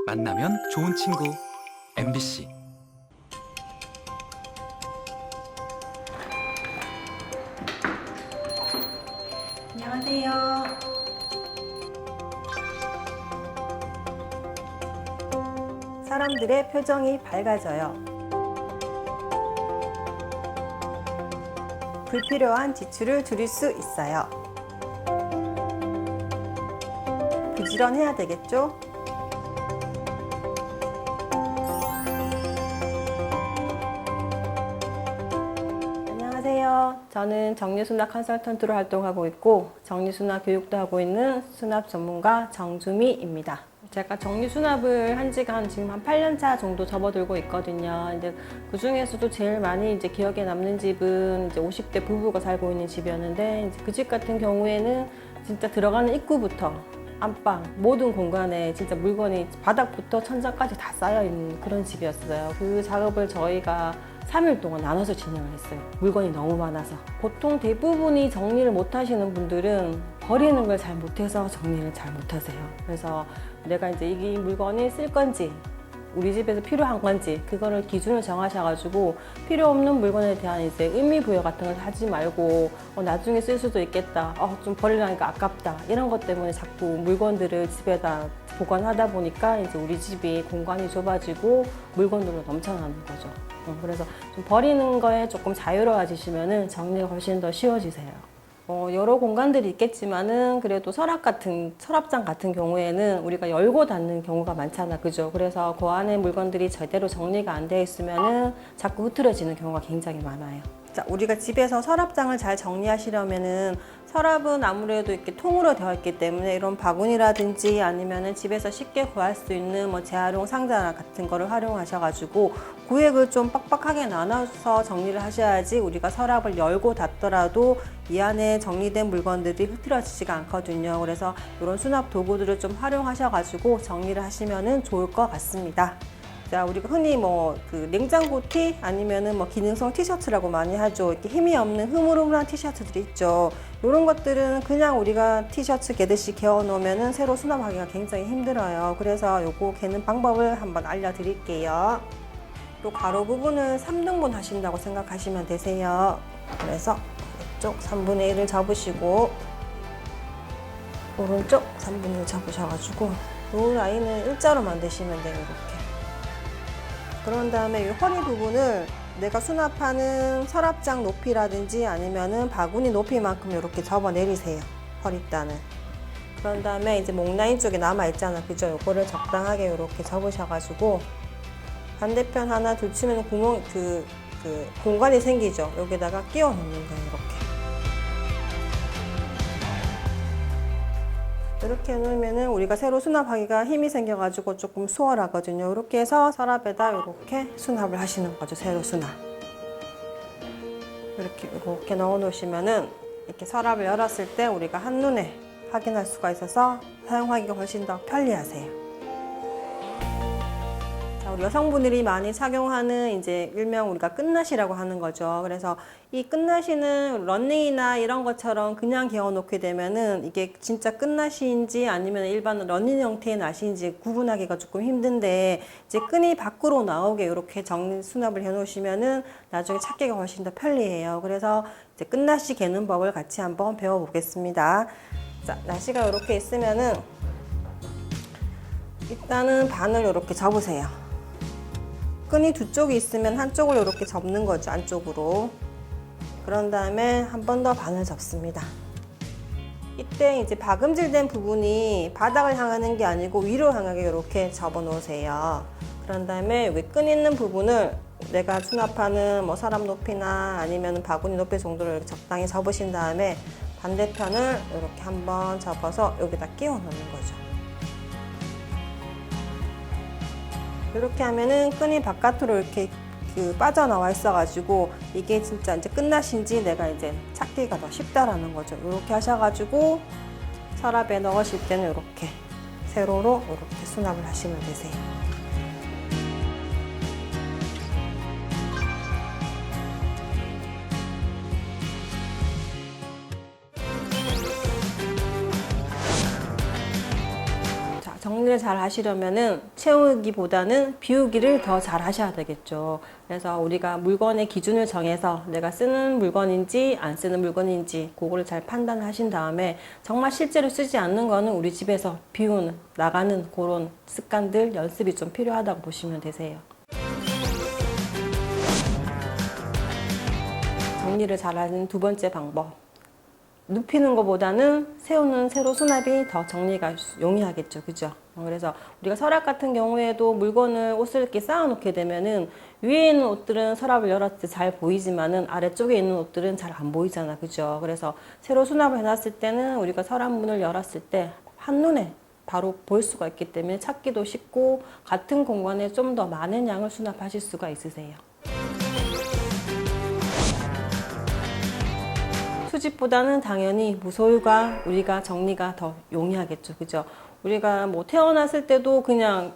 만나면 좋은 친구 MBC. 안녕하세요. 사람들의 표정이 밝아져요. 불필요한 지출을 줄일 수 있어요. 부지런해야 되겠죠? 안녕하세요. 저는 정리수납 컨설턴트로 활동하고 있고 정리수납 교육도 하고 있는 수납 전문가 정주미입니다. 제가 정리수납을 한 지가 지금 한 8년 차 정도 접어들고 있거든요. 이제 그 중에서도 제일 많이 이제 기억에 남는 집은 이제 50대 부부가 살고 있는 집이었는데, 그 집 같은 경우에는 진짜 들어가는 입구부터 안방 모든 공간에 진짜 물건이 바닥부터 천장까지 다 쌓여 있는 그런 집이었어요. 그 작업을 저희가 3일 동안 나눠서 진행을 했어요. 물건이 너무 많아서. 보통 대부분이 정리를 못 하시는 분들은 버리는 걸 잘 못해서 정리를 잘 못하세요. 그래서 내가 이제 이 물건이 쓸 건지 우리 집에서 필요한 건지 그거를 기준을 정하셔가지고 필요 없는 물건에 대한 이제 의미 부여 같은 걸 하지 말고 나중에 쓸 수도 있겠다, 좀 버리려니까 아깝다, 이런 것 때문에 자꾸 물건들을 집에다 보관하다 보니까 이제 우리 집이 공간이 좁아지고 물건들로 넘쳐나는 거죠. 그래서 좀 버리는 거에 조금 자유로워지시면은 정리가 훨씬 더 쉬워지세요. 여러 공간들이 있겠지만은 그래도 서랍장 같은 경우에는 우리가 열고 닫는 경우가 많잖아, 그죠? 그래서 그 안에 물건들이 제대로 정리가 안 되어 있으면은 자꾸 흐트러지는 경우가 굉장히 많아요. 자, 우리가 집에서 서랍장을 잘 정리하시려면은, 서랍은 아무래도 이렇게 통으로 되어 있기 때문에 이런 바구니라든지 아니면은 집에서 쉽게 구할 수 있는 재활용 상자 같은 거를 활용하셔가지고 구획을 좀 빡빡하게 나눠서 정리를 하셔야지 우리가 서랍을 열고 닫더라도 이 안에 정리된 물건들이 흐트러지지가 않거든요. 그래서 이런 수납 도구들을 좀 활용하셔가지고 정리를 하시면은 좋을 것 같습니다. 자, 우리가 흔히 그 냉장고 티 아니면은 기능성 티셔츠라고 많이 하죠. 이렇게 힘이 없는 흐물흐물한 티셔츠들이 있죠. 이런 것들은 그냥 우리가 티셔츠 개듯이 개어 놓으면은 새로 수납하기가 굉장히 힘들어요. 그래서 요거 개는 방법을 한번 알려드릴게요. 또 가로 부분을 3등분 하신다고 생각하시면 되세요. 그래서 왼쪽 3분의 1을 접으시고 오른쪽 3분의 1 접으셔가지고 이 라인을 일자로 만드시면 돼요. 이렇게. 그런 다음에 이 허리 부분을 내가 수납하는 서랍장 높이라든지 아니면은 바구니 높이만큼 이렇게 접어 내리세요. 허리단을. 그런 다음에 이제 목 라인 쪽에 남아 있잖아, 그죠? 요거를 적당하게 이렇게 접으셔가지고 반대편 하나 둘 치면 그 공간이 생기죠. 여기다가 끼워 넣는 거예요. 이렇게 해놓으면은 우리가 새로 수납하기가 힘이 생겨가지고 조금 수월하거든요. 이렇게 해서 서랍에다 이렇게 수납을 하시는 거죠. 새로 수납. 이렇게 넣어 놓으시면은 이렇게 서랍을 열었을 때 우리가 한눈에 확인할 수가 있어서 사용하기가 훨씬 더 편리하세요. 우리 여성분들이 많이 착용하는 이제 일명 우리가 끝낫이라고 하는 거죠. 그래서 이 끝낫이는 런닝이나 이런 것처럼 그냥 개어 놓게 되면은 이게 진짜 끝낫인지 아니면 일반 런닝 형태의 낫인지 구분하기가 조금 힘든데, 이제 끈이 밖으로 나오게 이렇게 정리 수납을 해 놓으시면은 나중에 찾기가 훨씬 더 편리해요. 그래서 이제 끝낫이 개는 법을 같이 한번 배워 보겠습니다. 자, 나시가 이렇게 있으면은 일단은 반을 이렇게 접으세요. 끈이 두 쪽이 있으면 한쪽을 이렇게 접는 거죠, 안쪽으로. 그런 다음에 한 번 더 반을 접습니다. 이때 이제 박음질된 부분이 바닥을 향하는 게 아니고 위로 향하게 이렇게 접어 놓으세요. 그런 다음에 여기 끈 있는 부분을 내가 수납하는 서랍 높이나 아니면 바구니 높이 정도로 이렇게 적당히 접으신 다음에 반대편을 이렇게 한번 접어서 여기다 끼워 넣는 거죠. 이렇게 하면은 끈이 바깥으로 이렇게 빠져나와 있어가지고 이게 진짜 이제 끝나신지 내가 이제 찾기가 더 쉽다라는 거죠. 이렇게 하셔가지고 서랍에 넣으실 때는 이렇게 세로로 이렇게 수납을 하시면 되세요. 정리를 잘 하시려면은 채우기보다는 비우기를 더 잘 하셔야 되겠죠. 그래서 우리가 물건의 기준을 정해서 내가 쓰는 물건인지 안 쓰는 물건인지 그거를 잘 판단하신 다음에 정말 실제로 쓰지 않는 거는 우리 집에서 비우는, 나가는 그런 습관들 연습이 좀 필요하다고 보시면 되세요. 정리를 잘하는 두 번째 방법. 눕히는 것보다는 세우는 세로 수납이 더 정리가 용이하겠죠. 그죠? 그래서 우리가 서랍 같은 경우에도 물건을 옷을 이렇게 쌓아놓게 되면은 위에 있는 옷들은 서랍을 열었을 때 잘 보이지만은 아래쪽에 있는 옷들은 잘 안 보이잖아. 그죠? 그래서 세로 수납을 해놨을 때는 우리가 서랍 문을 열었을 때 한눈에 바로 볼 수가 있기 때문에 찾기도 쉽고 같은 공간에 좀 더 많은 양을 수납하실 수가 있으세요. 수집보다는 당연히 무소유가 우리가 정리가 더 용이하겠죠. 그죠? 우리가 뭐 태어났을 때도 그냥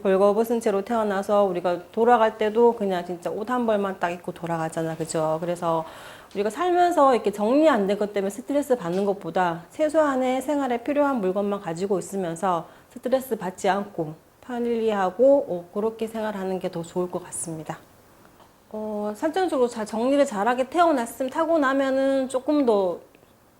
벌거벗은 채로 태어나서 우리가 돌아갈 때도 그냥 진짜 옷 한 벌만 딱 입고 돌아가잖아. 그죠? 그래서 우리가 살면서 이렇게 정리 안 된 것 때문에 스트레스 받는 것보다 최소한의 생활에 필요한 물건만 가지고 있으면서 스트레스 받지 않고 편리하고 그렇게 생활하는 게 더 좋을 것 같습니다. 설정적으로 잘 정리를 잘하게 태어났으면 타고 나면은 조금 더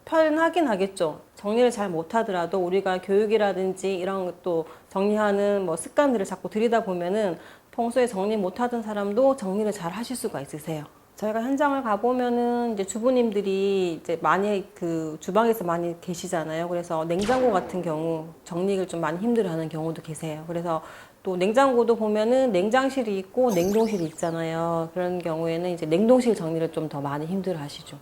편하긴 하겠죠. 정리를 잘 못하더라도 우리가 교육이라든지 이런 것도 정리하는 뭐 습관들을 자꾸 들이다 보면은 평소에 정리 못하던 사람도 정리를 잘 하실 수가 있으세요. 저희가 현장을 가보면은 이제 주부님들이 이제 많이 그 주방에서 많이 계시잖아요. 그래서 냉장고 같은 경우 정리를 좀 많이 힘들어하는 경우도 계세요. 그래서 또 냉장고도 보면은 냉장실이 있고 냉동실이 있잖아요. 그런 경우에는 이제 냉동실 정리를 좀 더 많이 힘들어 하시죠.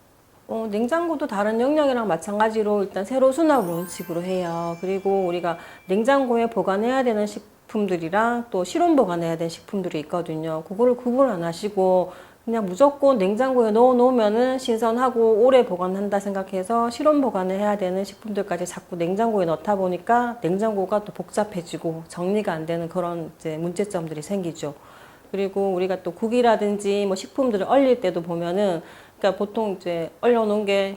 냉장고도 다른 영역이랑 마찬가지로 일단 세로 수납 원칙으로 해요. 그리고 우리가 냉장고에 보관해야 되는 식품들이랑 또 실온 보관해야 되는 식품들이 있거든요. 그거를 구분 안 하시고 그냥 무조건 냉장고에 넣어 놓으면은 신선하고 오래 보관한다 생각해서 실온 보관을 해야 되는 식품들까지 자꾸 냉장고에 넣다 보니까 냉장고가 또 복잡해지고 정리가 안 되는 그런 이제 문제점들이 생기죠. 그리고 우리가 또 국이라든지 뭐 식품들을 얼릴 때도 보면은 그러니까 보통 이제 얼려 놓은 게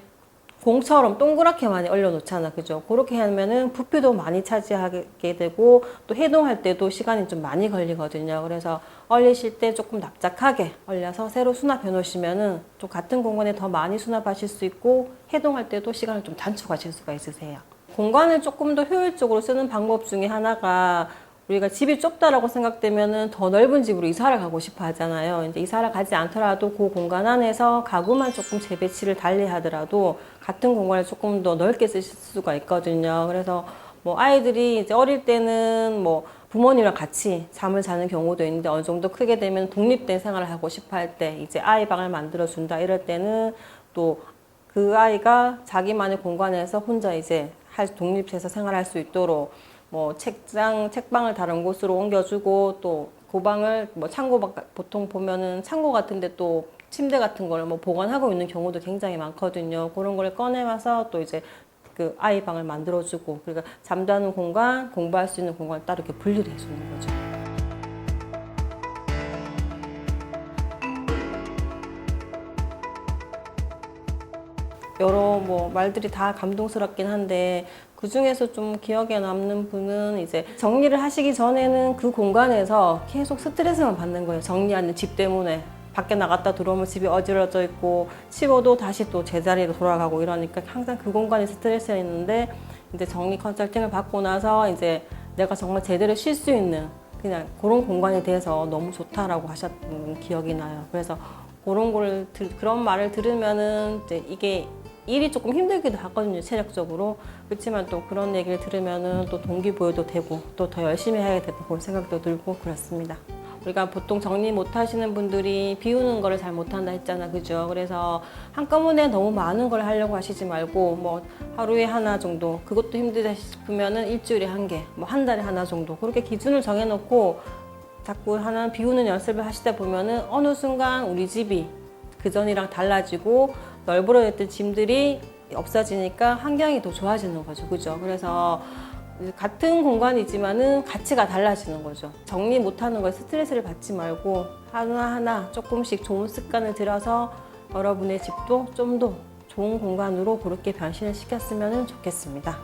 공처럼 동그랗게 많이 얼려 놓잖아. 그죠? 그렇게 하면은 부피도 많이 차지하게 되고 또 해동할 때도 시간이 좀 많이 걸리거든요. 그래서 얼리실 때 조금 납작하게 얼려서 새로 수납해 놓으시면은 좀 같은 공간에 더 많이 수납하실 수 있고 해동할 때도 시간을 좀 단축하실 수가 있으세요. 공간을 조금 더 효율적으로 쓰는 방법 중에 하나가 우리가 집이 좁다라고 생각되면은 더 넓은 집으로 이사를 가고 싶어 하잖아요. 이제 이사를 가지 않더라도 그 공간 안에서 가구만 조금 재배치를 달리 하더라도 같은 공간을 조금 더 넓게 쓰실 수가 있거든요. 그래서 뭐 아이들이 이제 어릴 때는 뭐 부모님이랑 같이 잠을 자는 경우도 있는데 어느 정도 크게 되면 독립된 생활을 하고 싶어 할 때 이제 아이 방을 만들어 준다 이럴 때는 또 그 아이가 자기만의 공간에서 혼자 이제 독립해서 생활할 수 있도록 뭐 책방을 다른 곳으로 옮겨주고 또 그 방을 뭐 창고 보통 보면은 창고 같은데 또 침대 같은 걸 뭐 보관하고 있는 경우도 굉장히 많거든요. 그런 걸 꺼내와서 또 이제 그 아이 방을 만들어주고 그러니까 잠자는 공간, 공부할 수 있는 공간을 따로 이렇게 분리를 해주는 거죠. 여러 뭐 말들이 다 감동스럽긴 한데 그 중에서 좀 기억에 남는 분은 이제 정리를 하시기 전에는 그 공간에서 계속 스트레스만 받는 거예요. 정리하는 집 때문에. 밖에 나갔다 들어오면 집이 어지러져 있고 치워도 다시 또 제자리로 돌아가고 이러니까 항상 그 공간이 스트레스였는데 이제 정리 컨설팅을 받고 나서 이제 내가 정말 제대로 쉴 수 있는 그냥 그런 공간이 돼서 너무 좋다라고 하셨던 기억이 나요. 그래서 그런 말을 들으면은 이제 이게 일이 조금 힘들기도 하거든요, 체력적으로. 그렇지만 또 그런 얘기를 들으면은 또 동기부여도 되고 또 더 열심히 해야 되고 그런 생각도 들고 그렇습니다. 우리가 보통 정리 못 하시는 분들이 비우는 거를 잘 못한다 했잖아, 그죠? 그래서 한꺼번에 너무 많은 걸 하려고 하시지 말고 뭐 하루에 하나 정도, 그것도 힘들다 싶으면은 일주일에 한 개, 뭐 한 달에 하나 정도 그렇게 기준을 정해놓고 자꾸 하나 비우는 연습을 하시다 보면은 어느 순간 우리 집이 그전이랑 달라지고 널브러졌던 짐들이 없어지니까 환경이 더 좋아지는 거죠. 그죠? 그래서 같은 공간이지만은 가치가 달라지는 거죠. 정리 못하는 거에 스트레스를 받지 말고 하나하나 조금씩 좋은 습관을 들여서 여러분의 집도 좀 더 좋은 공간으로 그렇게 변신을 시켰으면 좋겠습니다.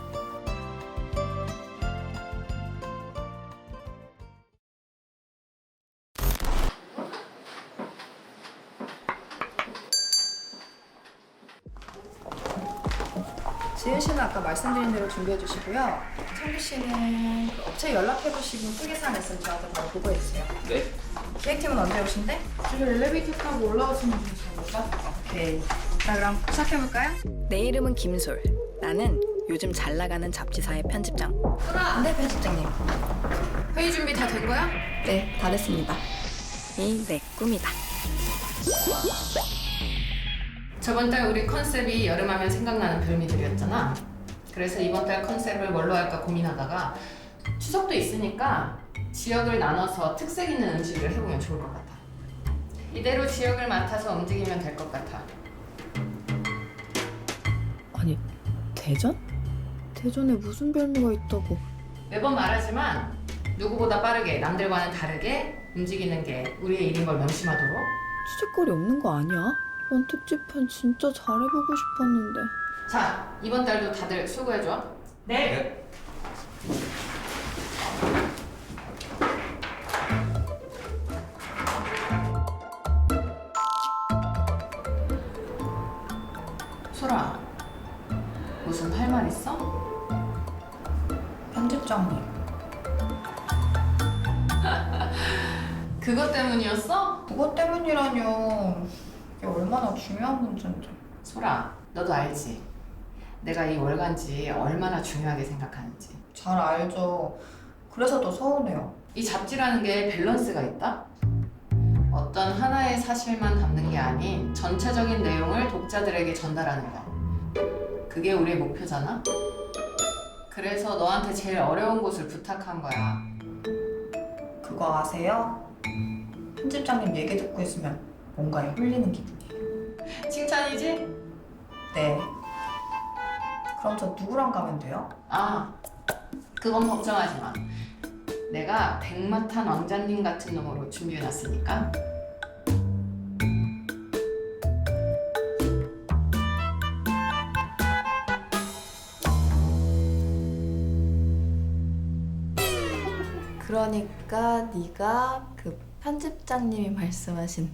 지은 씨는 아까 말씀드린 대로 준비해 주시고요. 창규 씨는 그 업체 연락해 보시고 특이사항 있으면 저한테 바로 보고해 주세요. 네. 기획팀은 언제 오신대? 지금 엘리베이터 타고 올라오시는 중이십니까? 오케이. 자, 그럼 시작해볼까요? 내 이름은 김솔. 나는 요즘 잘 나가는 잡지사의 편집장. 네, 편집장님. 회의 준비 다 된 거야? 네, 다 됐습니다. 이 내 꿈이다. 저번 달 우리 컨셉이 여름하면 생각나는 별미들이었잖아. 그래서 이번 달 컨셉을 뭘로 할까 고민하다가 추석도 있으니까 지역을 나눠서 특색 있는 음식을 해보면 좋을 것 같아. 이대로 지역을 맡아서 움직이면 될 것 같아. 아니, 대전? 대전에 무슨 별미가 있다고? 매번 말하지만 누구보다 빠르게 남들과는 다르게 움직이는 게 우리의 일인 걸 명심하도록. 취재거리 없는 거 아니야? 이번 특집편 진짜 잘해보고 싶었는데. 자, 이번 달도 다들 수고해줘. 네. 소라, 무슨 할 말 있어? 편집장님. 그것 때문이었어? 그것 때문이라뇨. 이게 얼마나 중요한 문제인데. 소라, 너도 알지? 내가 이 월간지 얼마나 중요하게 생각하는지. 잘 알죠. 그래서 더 서운해요. 이 잡지라는 게 밸런스가 있다? 어떤 하나의 사실만 담는 게 아닌 전체적인 내용을 독자들에게 전달하는 거. 그게 우리의 목표잖아? 그래서 너한테 제일 어려운 곳을 부탁한 거야. 그거 아세요? 편집장님 얘기 듣고 있으면 뭔가에 홀리는 기분이에요. 칭찬이지? 네. 그럼 저 누구랑 가면 돼요? 아, 그건 걱정하지 마. 내가 백마탄 왕자님 같은 놈으로 준비해놨으니까. 그러니까 네가 그 편집장님이 말씀하신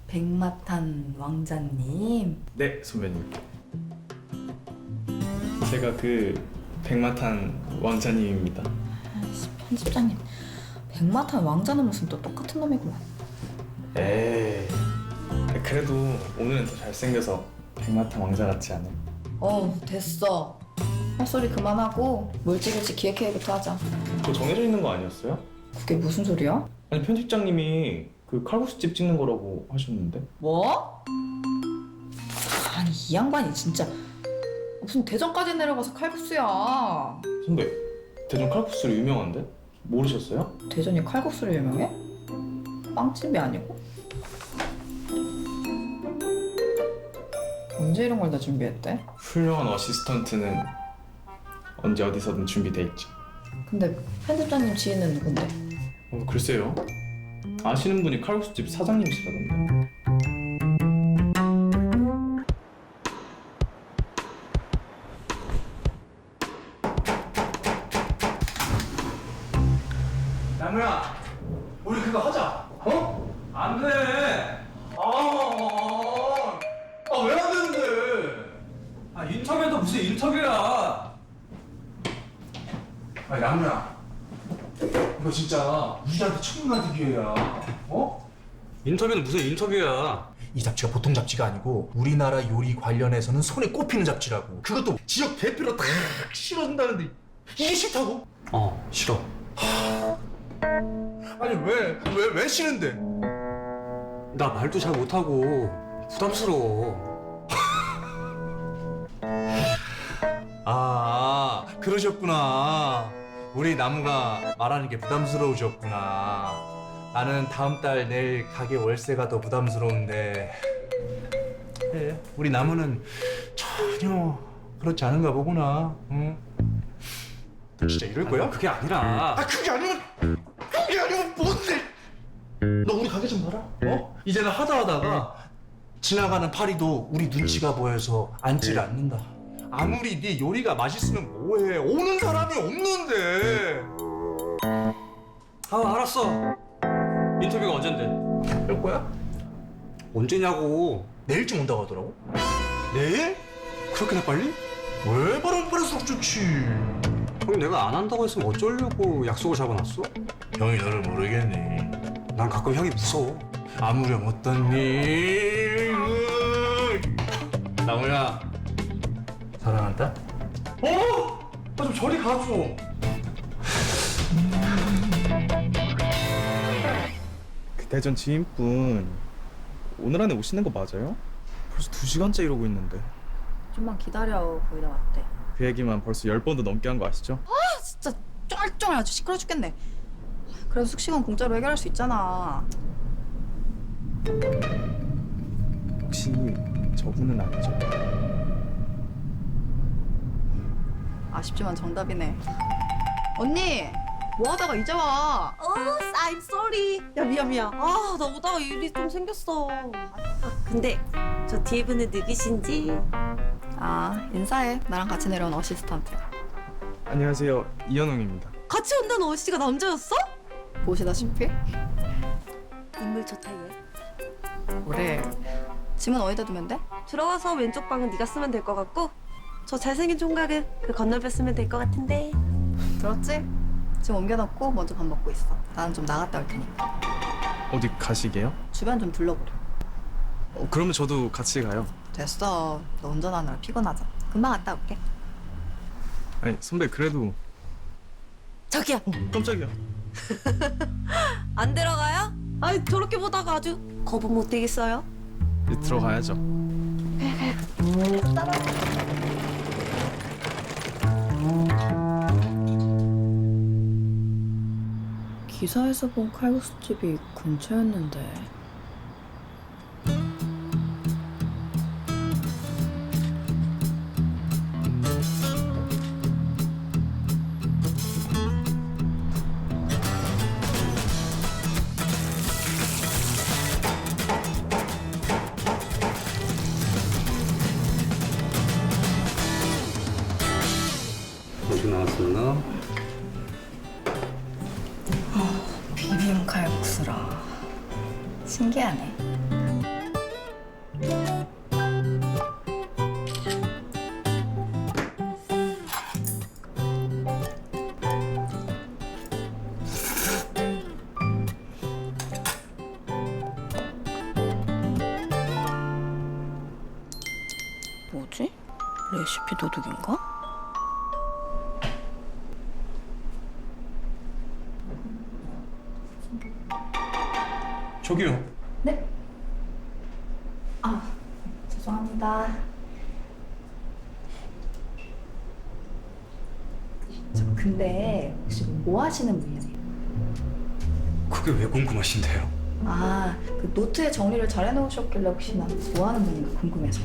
백마탄 왕자님. 네, 선배님. 제가 그 백마탄 왕자님입니다. 아이씨, 편집장님. 백마탄 왕자는 무슨 또 똑같은 놈이구만. 에이, 그래도 오늘은 더 잘생겨서 백마탄 왕자 같지 않아요? 됐어. 헛소리 그만하고 물질일지 기획회의부터 하자. 그거 정해져 있는 거 아니었어요? 그게 무슨 소리야? 아니 편집장님이 그 칼국수집 찍는 거라고 하셨는데. 뭐? 아니 이 양반이 진짜 무슨 대전까지 내려가서 칼국수야. 선배, 대전 칼국수로 유명한데? 모르셨어요? 대전이 칼국수로 유명해? 빵집이 아니고? 언제 이런 걸 다 준비했대? 훌륭한 어시스턴트는 언제 어디서든 준비돼 있죠. 근데 편집장님 지인은 누군데? 글쎄요. 아시는 분이 칼국수집 사장님이시라던데. 나무야, 우리 그거 하자. 어? 안 돼. 왜 안 되는데? 인터뷰도 무슨 인터뷰야? 나무야, 이거 진짜 우리한테 천문한테 기회야. 어? 인터뷰는 무슨 인터뷰야? 이 잡지가 보통 잡지가 아니고 우리나라 요리 관련해서는 손에 꼽히는 잡지라고. 그것도 지역 대표로 딱 실어준다는데 이게 싫다고? 싫어. 아니 왜 싫은데? 나 말도 잘 못하고 부담스러워. 그러셨구나. 우리 나무가 말하는 게 부담스러우셨구나. 나는 다음 달 내일 가게 월세가 더 부담스러운데. 그래, 우리 나무는 전혀 그렇지 않은가 보구나. 응? 진짜 이럴 거야? 그게 아니라. 그게 아니면 뭔데? 너 우리 가게 좀 봐라. 이제는 하다가 지나가는 파리도 우리 눈치가 보여서 앉지를 않는다. 아무리 네 요리가 맛있으면 뭐해? 오는 사람이 없는데. 알았어. 인터뷰가 언젠데? 할 거야? 언제냐고. 내일쯤 온다고 하더라고. 내일? 그렇게나 빨리? 왜 바람 빠를수록 좋지? 형 내가 안 한다고 했으면 어쩌려고 약속을 잡아놨어? 형이 너를 모르겠니? 난 가끔 형이 무서워. 아무렴 어떻니? 나무야 사랑한다? 어? 좀 저리 가줘. 그 대전 지인분 오늘 안에 오시는 거 맞아요? 벌써 2시간째 이러고 있는데 좀만 기다려. 거의 다 왔대. 그 얘기만 벌써 10번도 넘게 한 거 아시죠? 진짜 쫄쫄 아주 시끄러 죽겠네. 그래도 숙식은 공짜로 해결할 수 있잖아. 혹시 저분은 아니죠? 아쉽지만 정답이네. 언니, 뭐 하다가 이제 와? I'm sorry. 야 미안. 아 나 오다가 일이 좀 생겼어. 근데 저 뒤에 분은 누구신지? 아, 인사해. 나랑 같이 내려온 어시스턴트야. 안녕하세요, 이현웅입니다. 같이 온다는 어씨가 남자였어? 보시다시피 인물 좋다 얘. 그래. 짐은 어디다 두면 돼? 들어와서 왼쪽 방은 네가 쓰면 될 것 같고 저 잘생긴 총각은 그 건너편 쓰면 될 것 같은데. 들었지? 지금 옮겨놓고 먼저 밥 먹고 있어. 나는 좀 나갔다 올 테니까. 어디 가시게요? 주변 좀 둘러보려. 그러면 저도 같이 가요. 됐어. 너 운전하느라 피곤하잖아. 금방 갔다 올게. 아니 선배 그래도 저기요. 깜짝이야. 안 들어가요? 아이 저렇게 보다가 아주 거부 못 되겠어요? 이제 들어가야죠. 기사에서 본 칼국수 집이 근처였는데. 음식 나왔습니다. 비빔 칼국수라. 신기하네. 뭐지? 레시피 도둑인가? 저기요. 네? 아, 죄송합니다. 저 근데 혹시 뭐 하시는 분이세요? 그게 왜 궁금하신데요? 아, 그 노트에 정리를 잘 해놓으셨길래 혹시나 뭐 하는 분인가 궁금해서.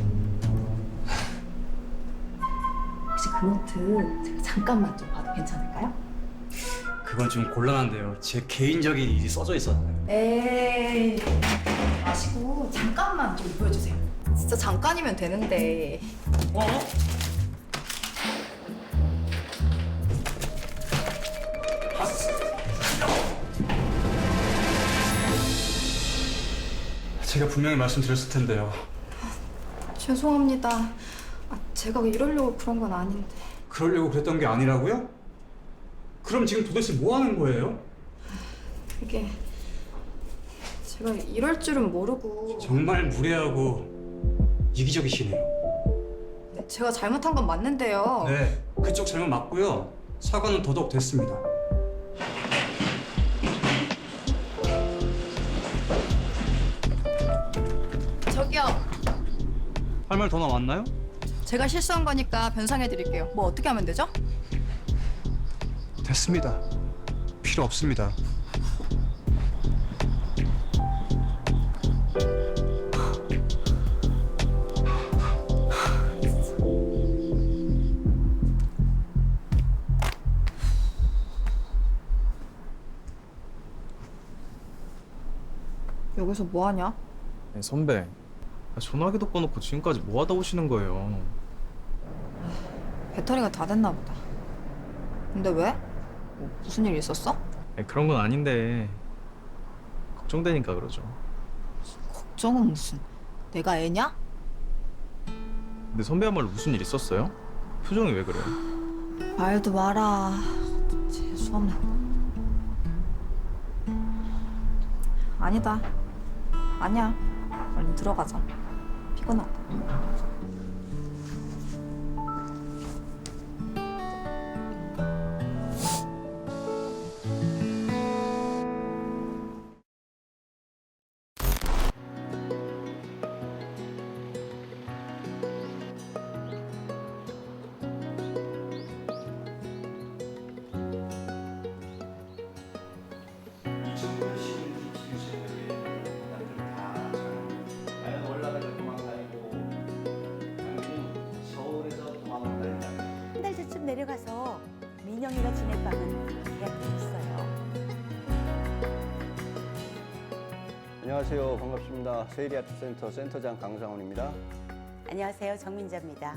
혹시 그 노트 제가 잠깐만 좀 봐도 괜찮을까요? 그건 좀 곤란한데요. 제 개인적인 일이 써져 있었나요? 에이, 마시고 잠깐만 좀 보여주세요. 진짜 잠깐이면 되는데. 제가 분명히 말씀드렸을 텐데요. 죄송합니다. 아, 제가 이러려고 그런 건 아닌데. 그러려고 그랬던 게 아니라고요? 그럼 지금 도대체 뭐 하는 거예요? 그게 제가 이럴 줄은 모르고. 정말 무례하고 이기적이시네요. 제가 잘못한 건 맞는데요. 네, 그쪽 잘못 맞고요. 사과는 더더욱 됐습니다. 저기요. 할 말 더 남았나요? 제가 실수한 거니까 변상해 드릴게요. 뭐 어떻게 하면 되죠? 됐습니다. 필요 없습니다. 여기서 뭐 하냐? 아니, 선배 전화기도 꺼놓고 지금까지 뭐 하다 오시는 거예요? 배터리가 다 됐나 보다. 근데 왜? 뭐 무슨 일 있었어? 아니, 그런 건 아닌데 걱정되니까 그러죠. 걱정은 무슨. 내가 애냐? 근데 선배야말로 무슨 일 있었어요? 표정이 왜 그래? 말도 마라. 재수없네. 아니다. 아니야. 얼른 들어가자. 피곤하다. 한 달 전쯤 내려가서 민영이가 지낼 방은 예약해줬어요. 안녕하세요. 반갑습니다. 세일리아트센터 센터장 강상훈입니다. 안녕하세요. 정민자입니다.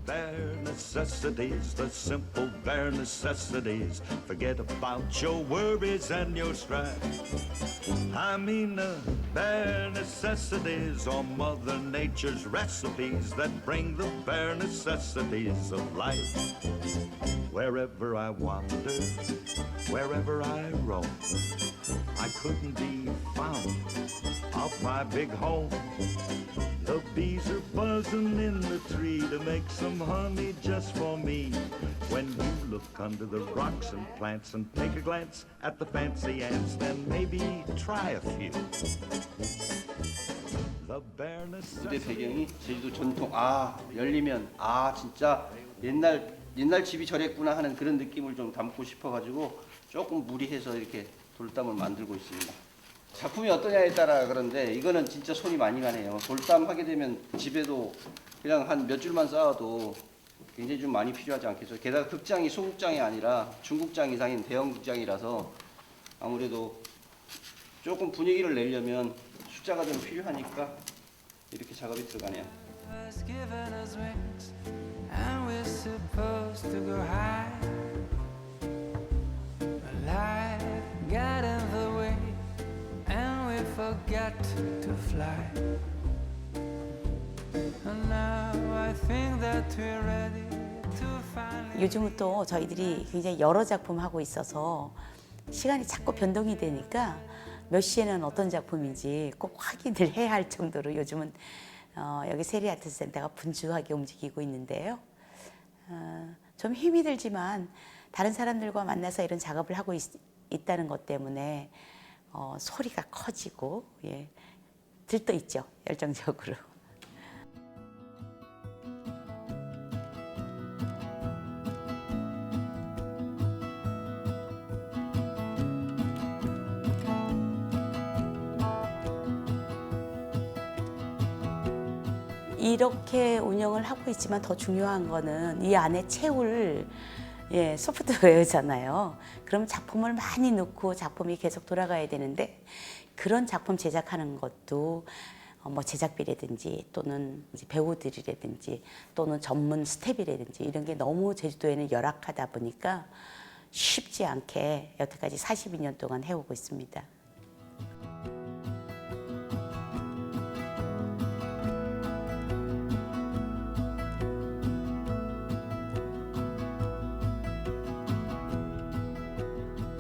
Bare necessities, the simple bare necessities. Forget about your worries and your strife. I mean the bare necessities are Mother Nature's recipes that bring the bare necessities of life. Wherever I wander, wherever I roam, I couldn't be found off my big home. The bees are buzzing in the tree to make some honey just for me. When you look under the rocks and plants and take a glance at the fancy ants, then maybe try a few. The bareness. 무대 배경이 제주도 전통. 열리면 진짜 옛날 집이 저랬구나 하는 그런 느낌을 좀 담고 싶어가지고 조금 무리해서 이렇게 돌담을 만들고 있습니다. 작품이 어떠냐에 따라 그런데 이거는 진짜 손이 많이 가네요. 돌담 하게 되면 집에도 그냥 한 몇 줄만 쌓아도 굉장히 좀 많이 필요하지 않겠어요? 게다가 극장이 소극장이 아니라 중극장 이상인 대형 극장이라서 아무래도 조금 분위기를 내려면 숫자가 좀 필요하니까 이렇게 작업이 들어가네요. Forget to fly. And now I think that we're ready to finally. 요즘은 또 저희들이 굉장히 여러 작품 하고 있어서 시간이 자꾸 변동이 되니까 몇 시에는 어떤 작품인지 꼭 확인을 해야 할 정도로 요즘은 여기 세리아트센터가 분주하게 움직이고 있는데요. 좀 힘이 들지만 다른 사람들과 만나서 이런 작업을 하고 있다는 것 때문에 소리가 커지고 들떠 있죠, 열정적으로. 이렇게 운영을 하고 있지만 더 중요한 거는 이 안에 채울 소프트웨어잖아요. 그럼 작품을 많이 넣고 작품이 계속 돌아가야 되는데 그런 작품 제작하는 것도 뭐 제작비라든지 또는 이제 배우들이라든지 또는 전문 스텝이라든지 이런 게 너무 제주도에는 열악하다 보니까 쉽지 않게 여태까지 42년 동안 해오고 있습니다.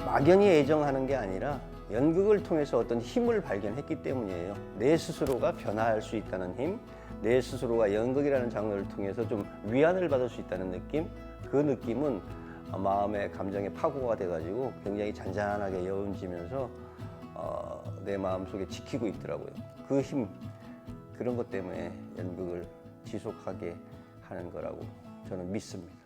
막연히 애정하는 게 아니라 연극을 통해서 어떤 힘을 발견했기 때문이에요. 내 스스로가 변화할 수 있다는 힘, 내 스스로가 연극이라는 장르를 통해서 좀 위안을 받을 수 있다는 느낌, 그 느낌은 마음의 감정의 파고가 돼가지고 굉장히 잔잔하게 여운지면서 내 마음속에 지키고 있더라고요. 그 힘, 그런 것 때문에 연극을 지속하게 하는 거라고 저는 믿습니다.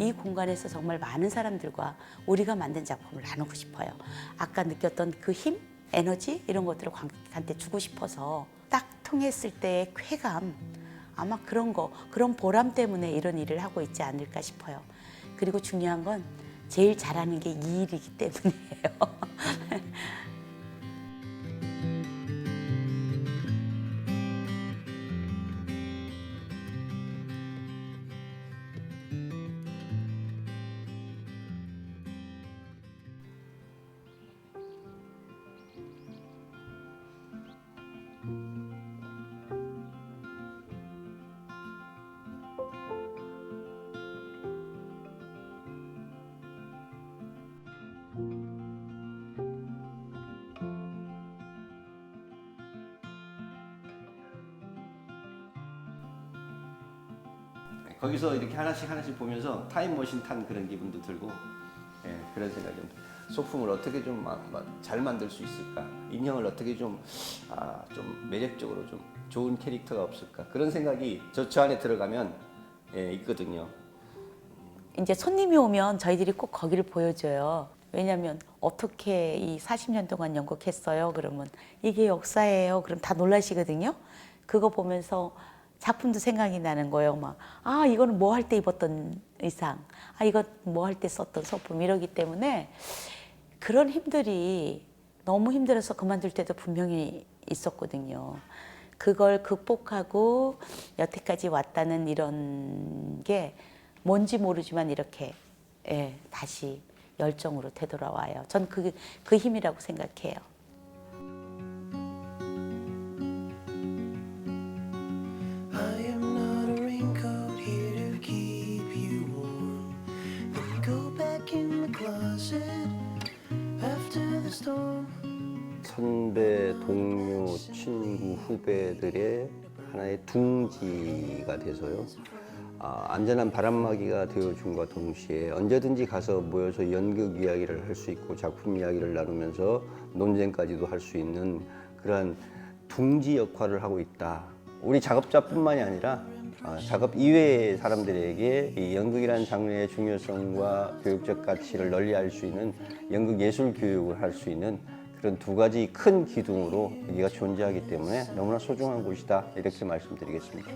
이 공간에서 정말 많은 사람들과 우리가 만든 작품을 나누고 싶어요. 아까 느꼈던 그 힘, 에너지 이런 것들을 관객한테 주고 싶어서 딱 통했을 때의 쾌감, 아마 그런 거, 그런 보람 때문에 이런 일을 하고 있지 않을까 싶어요. 그리고 중요한 건 제일 잘하는 게 이 일이기 때문이에요. 거기서 이렇게 하나씩 보면서 타임머신 탄 그런 기분도 들고, 예, 그런 생각이 듭니다. 소품을 어떻게 좀 잘 만들 수 있을까? 인형을 어떻게 좀 매력적으로 좀 좋은 캐릭터가 없을까? 그런 생각이 저 안에 들어가면 있거든요. 이제 손님이 오면 저희들이 꼭 거기를 보여줘요. 왜냐하면 어떻게 이 40년 동안 연극했어요? 그러면 이게 역사예요. 그럼 다 놀라시거든요. 그거 보면서 작품도 생각이 나는 거예요. 막, 아, 이거는 뭐 할 때 입었던 의상, 아, 이거 뭐 할 때 썼던 소품, 이러기 때문에 그런 힘들이 너무 힘들어서 그만둘 때도 분명히 있었거든요. 그걸 극복하고 여태까지 왔다는 이런 게 뭔지 모르지만 이렇게 다시 열정으로 되돌아와요. 전 그 힘이라고 생각해요. 선배, 동료, 친구, 후배들의 하나의 둥지가 돼서요. 안전한 바람막이가 되어준과 동시에 언제든지 가서 모여서 연극 이야기를 할 수 있고 작품 이야기를 나누면서 논쟁까지도 할 수 있는 그러한 둥지 역할을 하고 있다. 우리 작업자뿐만이 아니라 작업 이외의 사람들에게 이 연극이라는 장르의 중요성과 교육적 가치를 널리 알 수 있는 연극 예술 교육을 할 수 있는 그런 두 가지 큰 기둥으로 여기가 존재하기 때문에 너무나 소중한 곳이다, 이렇게 말씀드리겠습니다.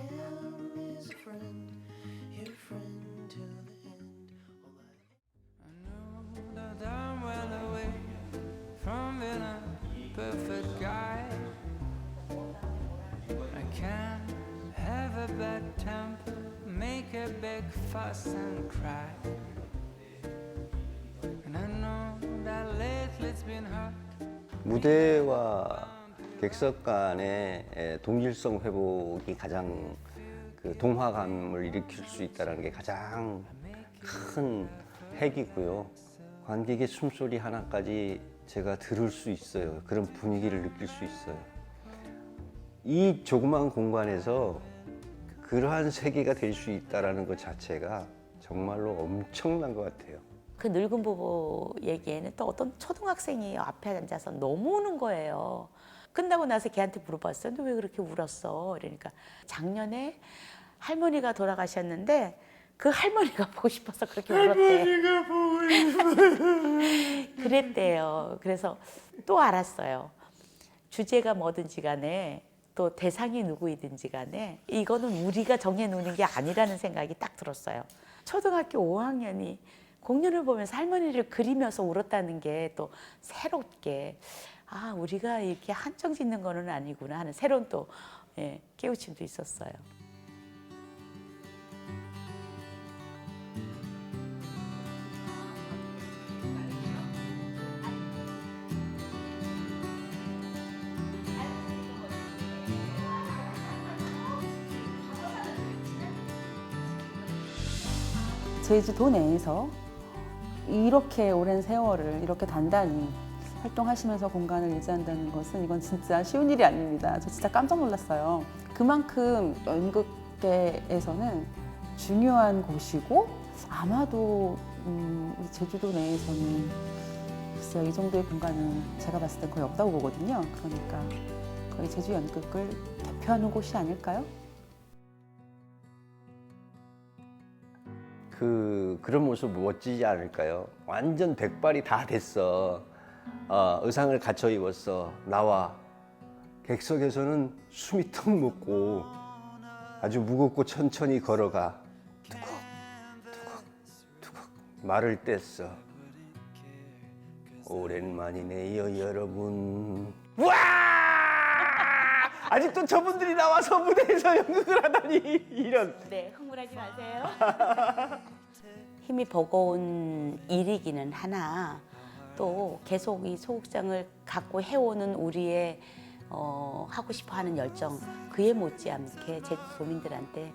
무대와 객석 간의 동질성 회복이 가장 그 동화감을 일으킬 수 있다는 게 가장 큰 핵이고요. 관객의 숨소리 하나까지 제가 들을 수 있어요. 그런 분위기를 느낄 수 있어요. 이 조그만 공간에서 그러한 세계가 될 수 있다는 것 자체가 정말로 엄청난 것 같아요. 그 늙은 부부 얘기에는 또 어떤 초등학생이 앞에 앉아서 너무 우는 거예요. 끝나고 나서 걔한테 물어봤어요. 너 왜 그렇게 울었어? 그러니까 작년에 할머니가 돌아가셨는데 그 할머니가 보고 싶어서 그렇게 울었대. 할머니가 보고 싶어. 그랬대요. 그래서 또 알았어요. 주제가 뭐든지 간에 또 대상이 누구이든지 간에 이거는 우리가 정해놓는 게 아니라는 생각이 딱 들었어요. 초등학교 5학년이 공연을 보면서 할머니를 그리면서 울었다는 게 또 새롭게, 아, 우리가 이렇게 한정 짓는 거는 아니구나 하는 새로운 또 깨우침도 있었어요. 제주도 내에서 이렇게 오랜 세월을 이렇게 단단히 활동하시면서 공간을 유지한다는 것은 이건 진짜 쉬운 일이 아닙니다. 저 진짜 깜짝 놀랐어요. 그만큼 연극계에서는 중요한 곳이고 아마도 제주도 내에서는 글쎄요, 이 정도의 공간은 제가 봤을 때 거의 없다고 보거든요. 그러니까 거의 제주 연극을 대표하는 곳이 아닐까요? 그런 모습 멋지지 않을까요? 완전 백발이 다 됐어. 의상을 갖춰 입었어. 나와. 객석에서는 숨이 턱 먹고 아주 무겁고 천천히 걸어가. 투걱 말을 뗐어. 오랜만이네요 여러분. 와! 아직도 저분들이 나와서 무대에서 연극을 하다니 이런. 네, 흥분하지 마세요. 힘이 버거운 일이기는 하나 또 계속 이 소극장을 갖고 해오는 우리의 하고 싶어하는 열정 그에 못지않게 제 도민들한테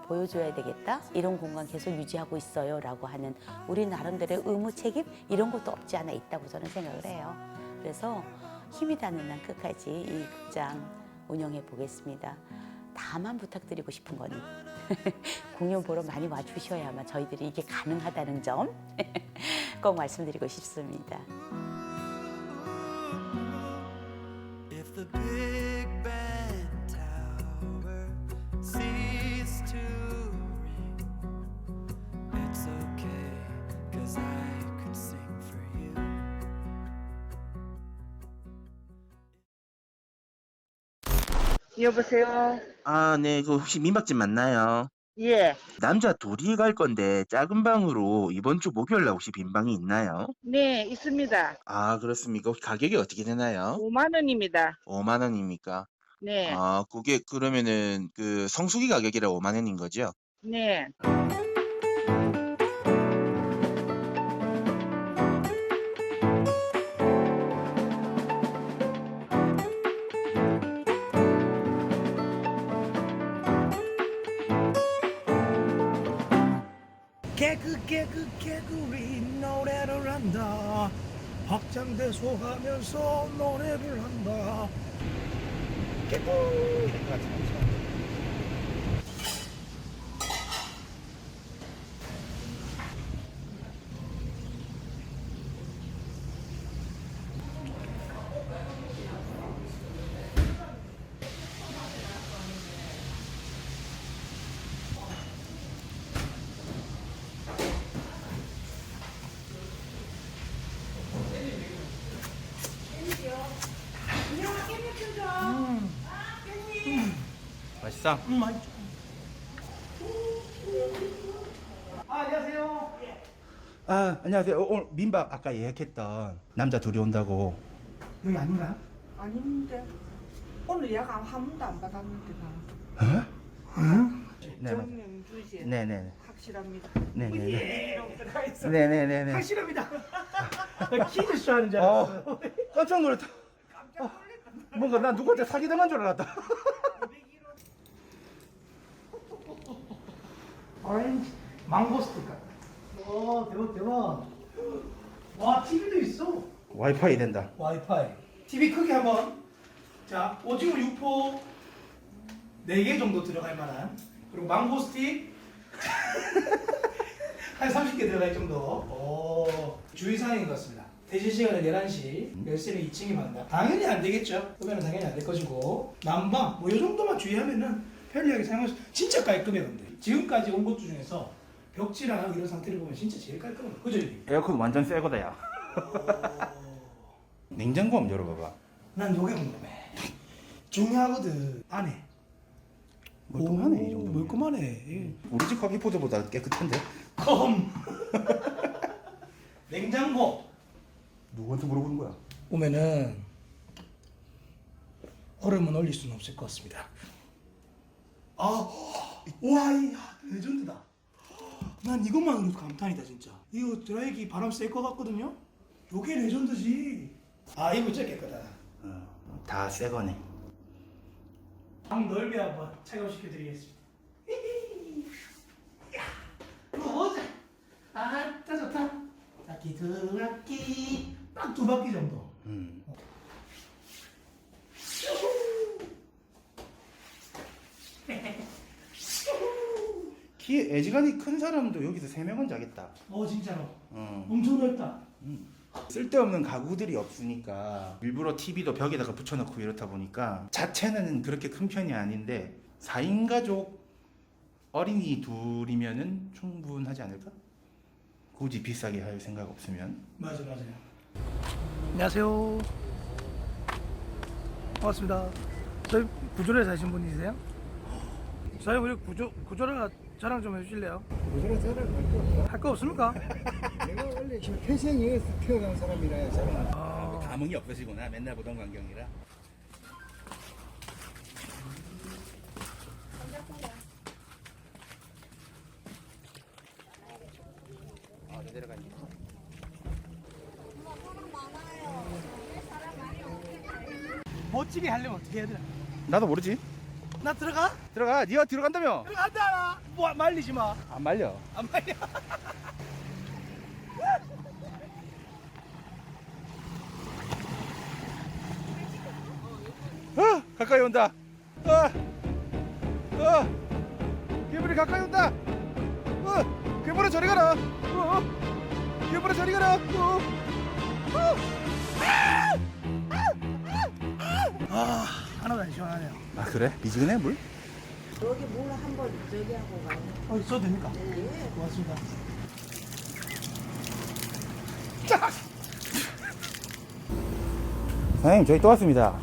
보여줘야 되겠다. 이런 공간 계속 유지하고 있어요 라고 하는 우리 나름대로의 의무 책임 이런 것도 없지 않아 있다고 저는 생각을 해요. 그래서 힘이 닿는 한 끝까지 이 극장 운영해 보겠습니다. 다만 부탁드리고 싶은 거는 공연 보러 많이 와주셔야만 저희들이 이게 가능하다는 점 꼭 말씀드리고 싶습니다. If the Big Ben Tower ceased to ring, it's okay, 'cause I could sing for you. 여보세요? 아, 네, 그 혹시 민박집 맞나요? 예. 남자 둘이 갈 건데 작은 방으로 이번 주 목요일 날 혹시 빈 방이 있나요? 네, 있습니다. 아, 그렇습니까? 혹시 가격이 어떻게 되나요? 5만 원입니다. 5만 원입니까? 네. 아, 그게 그러면은 그 성수기 가격이라 5만 원인 거죠? 네. 개구리 노래를 한다. 확장대소 하면서 노래를 한다. 개구 맛있어? 맛있죠. 안녕하세요. 안녕하세요. 오늘 민박 아까 예약했던 남자 둘이 온다고. 여기 아닌가요? 아닌데 오늘 예약 한 번도 안 받았는데 나 네, 정명주지 네네. 확실합니다. 네네네. 들어가 있어. 네네네네. 확실합니다. 퀴즈쇼 하는 줄 알았어요. 깜짝 놀랐다. 뭔가 난 누구한테 사기당한 줄 알았다. 오렌지 망고스티카. 대박 대박. 와, TV도 있어. 와이파이 된다. 와이파이. TV 크기 한번. 자, 오징어 육포 4개 정도 들어갈 만한. 그리고 망고스틱 한 30개 들어갈 정도. 주의사항인 것 같습니다. 대신 시간은 11시, 열쇠는 2층에 받는다. 당연히 안 되겠죠. 그러면 당연히 안 될 것이고. 난방, 뭐 이 정도만 주의하면은 편리하게 사용할 수, 진짜 깔끔해, 근데. 지금까지 온 것 중에서 벽지랑 이런 상태를 보면 진짜 제일 깔끔해. 그죠, 이게? 에어컨 완전 새 거다, 야. 냉장고 한번 열어봐봐. 난 요게 궁금해. 중요하거든. 안에. 멀끔하네, 이 정도. 멀끔하네. 우리 집 커피포드보다 깨끗한데? 컴. 냉장고. 누구한테 물어보는 거야? 오면은 얼음은 올릴 수는 없을 것 같습니다. 와, 이야, 레전드다. 난 이것만으로도 감탄이다, 진짜. 이거 드라이기 바람 쐴 것 같거든요? 요게 레전드지. 이거 진짜 깨끗하다. 다 새 거네. 방 넓이 한번 착용시켜드리겠습니다. 이거 보자. 아따 좋다. 바퀴 두 바퀴, 딱 2바퀴 정도. 키 애지간히 큰 사람도 여기서 3명은 자겠다. 진짜로. 엄청 넓다. 쓸데없는 가구들이 없으니까 일부러 TV도 벽에다가 붙여놓고 이렇다 보니까 자체는 그렇게 큰 편이 아닌데 4인 가족 어린이 둘이면은 충분하지 않을까? 굳이 비싸게 할 생각 없으면. 맞아요. 안녕하세요. 반갑습니다. 저희 구조래 사신 분이세요? 저희 우리 구조라 자랑 좀 해주실래요? 구조라 자랑 할 거 없습니까? 내가 원래 태생에서 태어난 사람이라 자랑. 감흥이 없으시구나. 맨날 보던 광경이라. 멋지게 하려면 어떻게 해야 되나? 나도 모르지. 나 들어가? 들어가. 네가 들어간다며. 들어간다. 뭐 말리지 마. 안 말려. 안 말려. 가까이 온다. 괴물이 가까이 온다. 괴물아 저리 가라. 괴물아 저리 가라. 하나도 안 시원하네요. 아 그래? 미지근해 물? 저기 물 한번 저기 하고 가요. 써도 됩니까? 네. 고맙습니다. 사장님 저희 또 왔습니다.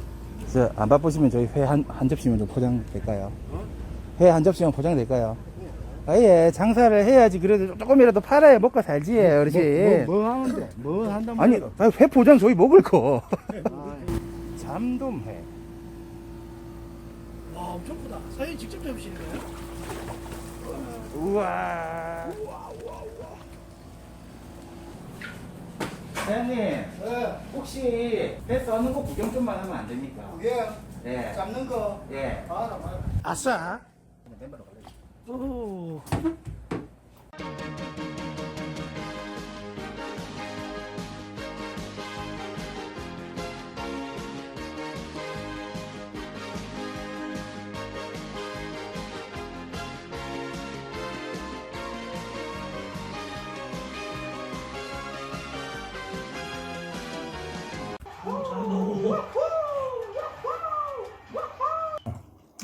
안 바쁘시면 저희 회 한 접시면 좀 포장될까요? 회 한 접시면 포장될까요? 예, 장사를 해야지 그래도 조금이라도 팔아야 먹고 살지 어르신. 뭐 하는데? 뭐 한단 아니 말이야? 회 포장 저희 먹을 거. 잠돔회. 와 엄청 크다. 사장님 직접 잡으시는 거예요? 우와. 사장님, 혹시 회 써는 거 구경 좀만 하면 안 됩니까? 예. 예. 잡는 거. 예. 봐라. 아싸. 오.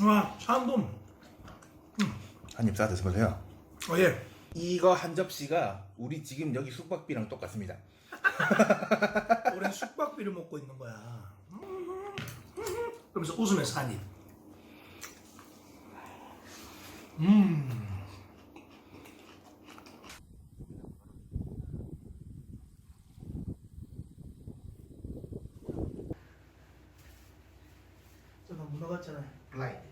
와, 참돔. 한입 싸 드셔보세요. 예. 이거 한 접시가 우리 지금 여기 숙박비랑 똑같습니다. 우리는 숙박비를 먹고 있는 거야. 그러면서 웃으면서 한 입. 저는 문어 같잖아요. 블라인드.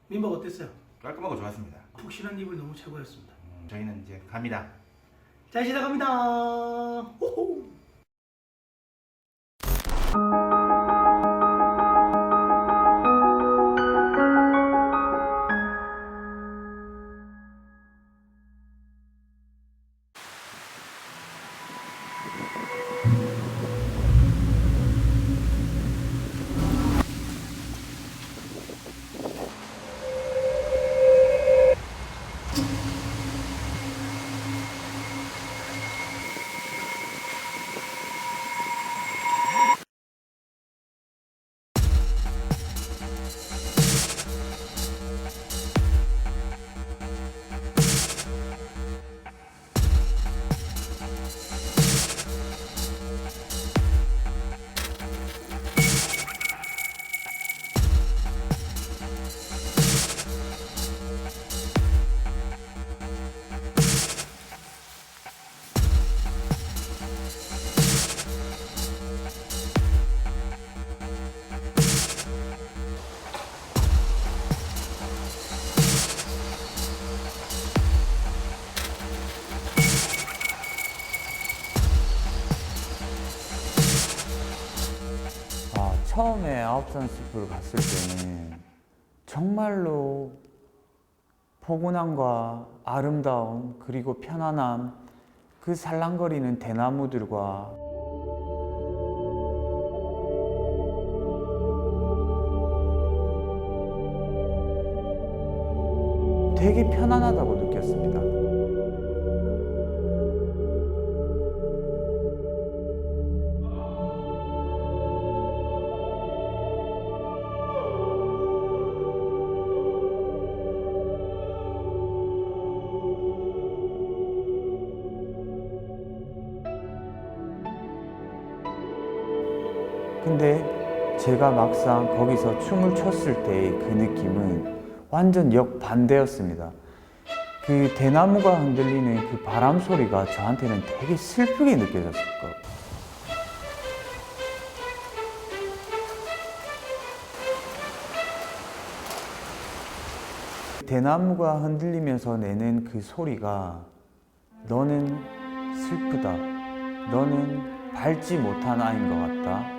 민박 어땠어요? 깔끔하고 좋았습니다. 푹신한 입을 너무 최고였습니다. 저희는 이제 갑니다. 잘 시작합니다. 호호. 처음에 아홉산 숲을 갔을 때는 정말로 포근함과 아름다움 그리고 편안함 그 살랑거리는 대나무들과 되게 편안하다고 느꼈습니다. 근데 제가 막상 거기서 춤을 췄을 때의 그 느낌은 완전 역반대였습니다. 그 대나무가 흔들리는 그 바람 소리가 저한테는 되게 슬프게 느껴졌을 거예요. 대나무가 흔들리면서 내는 그 소리가 너는 슬프다. 너는 밟지 못한 아이인 것 같다.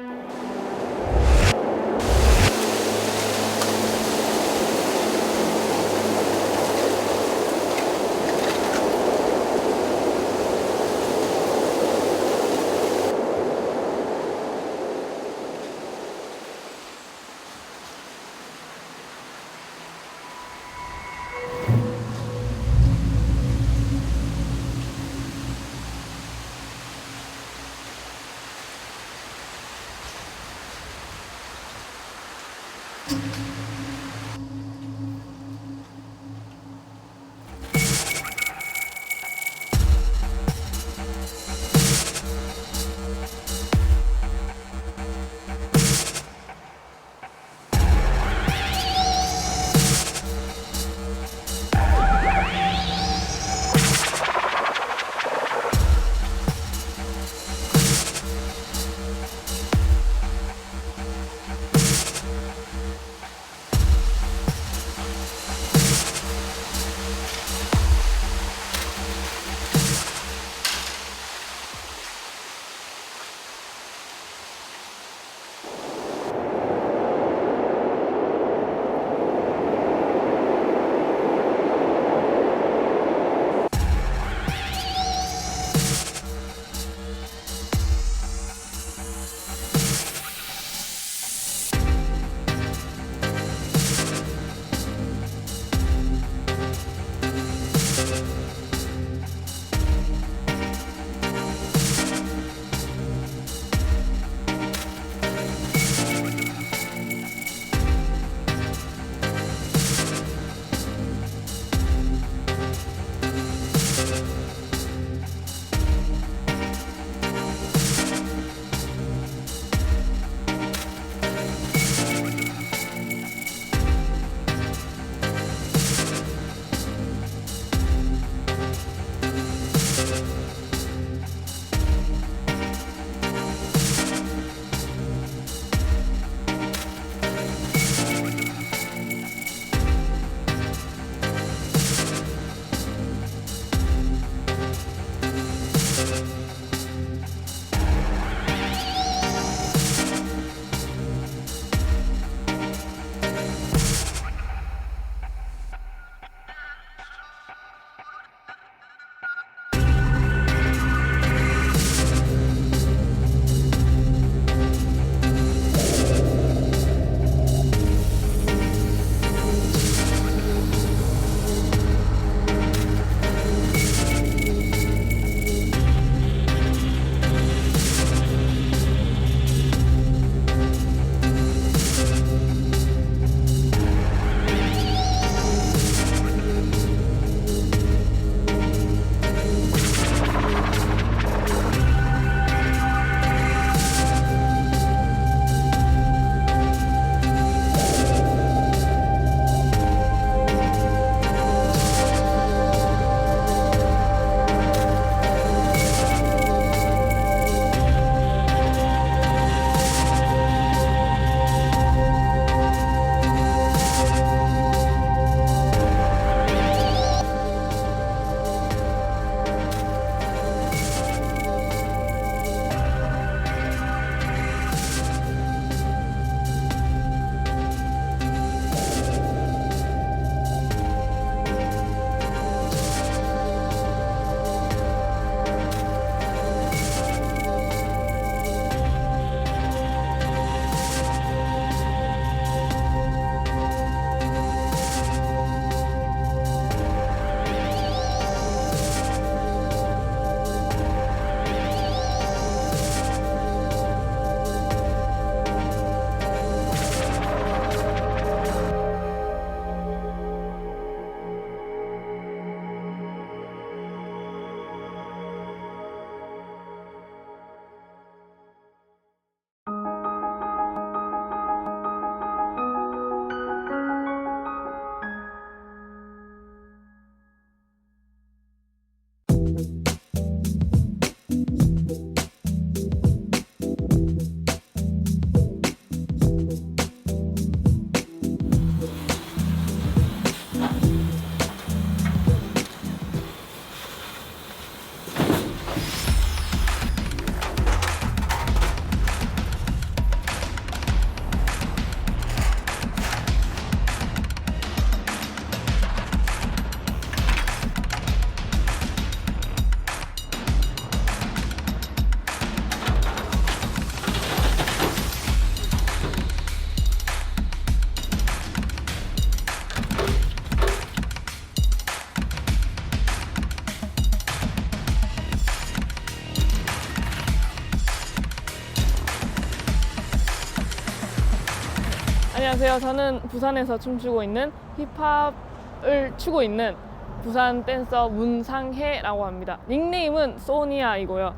안녕하세요. 저는 부산에서 춤추고 있는 힙합을 추고 있는 부산 댄서 문상혜라고 합니다. 닉네임은 소니아이고요.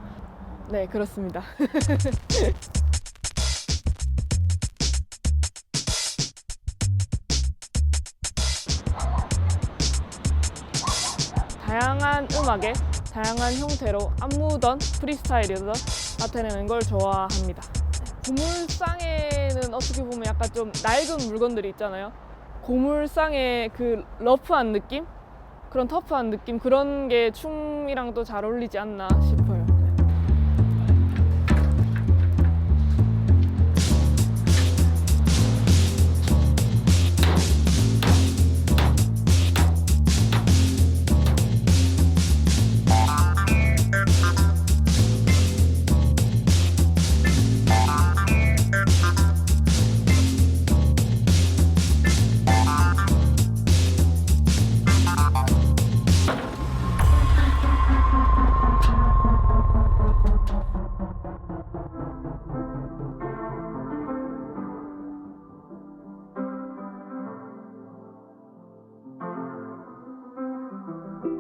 네, 그렇습니다. 다양한 음악에 다양한 형태로 안무든 프리스타일이든 나타내는 걸 좋아합니다. 고물상에는 어떻게 보면 약간 좀 낡은 물건들이 있잖아요. 고물상의 그 러프한 느낌? 그런 터프한 느낌? 그런 게 춤이랑 또 잘 어울리지 않나 싶어요.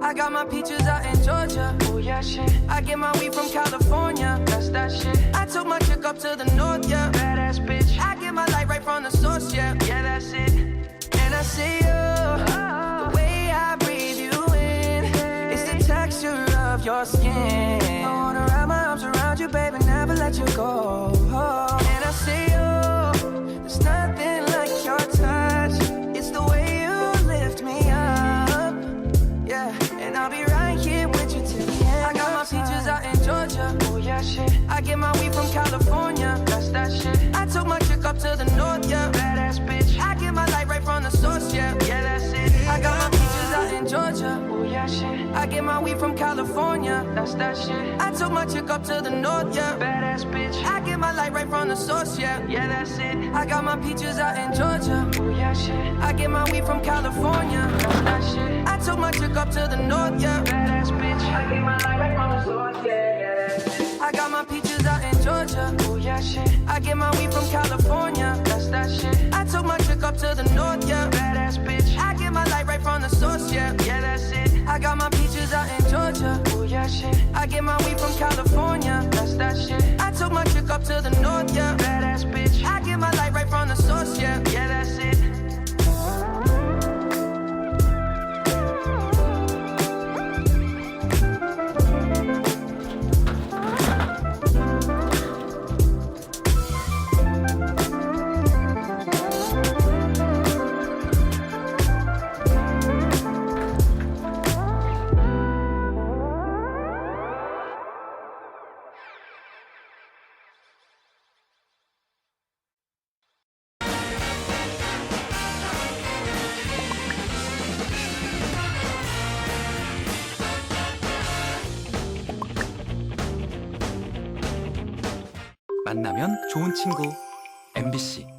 I got my peaches out in Georgia. Oh yeah, shit. I get my weed from California. That's that shit. I took my chick up to the north, yeah. Badass bitch. I get my light right from the source, yeah. Yeah, that's it. And I see you, the way I breathe you in. It's the texture of your skin. I wanna wrap my arms around you, baby, never let you go. And I see you, there's nothing like your touch. It's the way you lift me up. Yeah, and I'll be right here with you till the end. I got my peaches out in Georgia. Oh yeah, shit. I get my weed from California. That's that shit. I took my chick up to the north, yeah. Badass bitch. I get my light right from the source, yeah. Yeah, that's it. I got my peaches out in Georgia. Oh yeah, shit. I get my weed from California. That's that shit. I took my chick up to the north, yeah. Badass bitch. I get my light right from the source, yeah. Yeah, that's it. I got my peaches out in Georgia. Oh yeah, shit. I get my weed from California. That's that shit. I took my chick up to the north, yeah. Badass bitch. I get my light right from the source, yeah. Yeah, that's it. I got my peaches out in Georgia. Oh yeah, shit. I get my weed from California. That's that shit. I took my chick up to the north, yeah. Badass bitch. I get my light right from the source, yeah. Yeah, that's it. I got my peaches out in Georgia. Oh yeah, shit. I get my weed from California. That's that shit. I took my chick up to the north, yeah. Badass bitch. I get my light right from the source, yeah. Yeah, that's it. 만나면 좋은 친구 MBC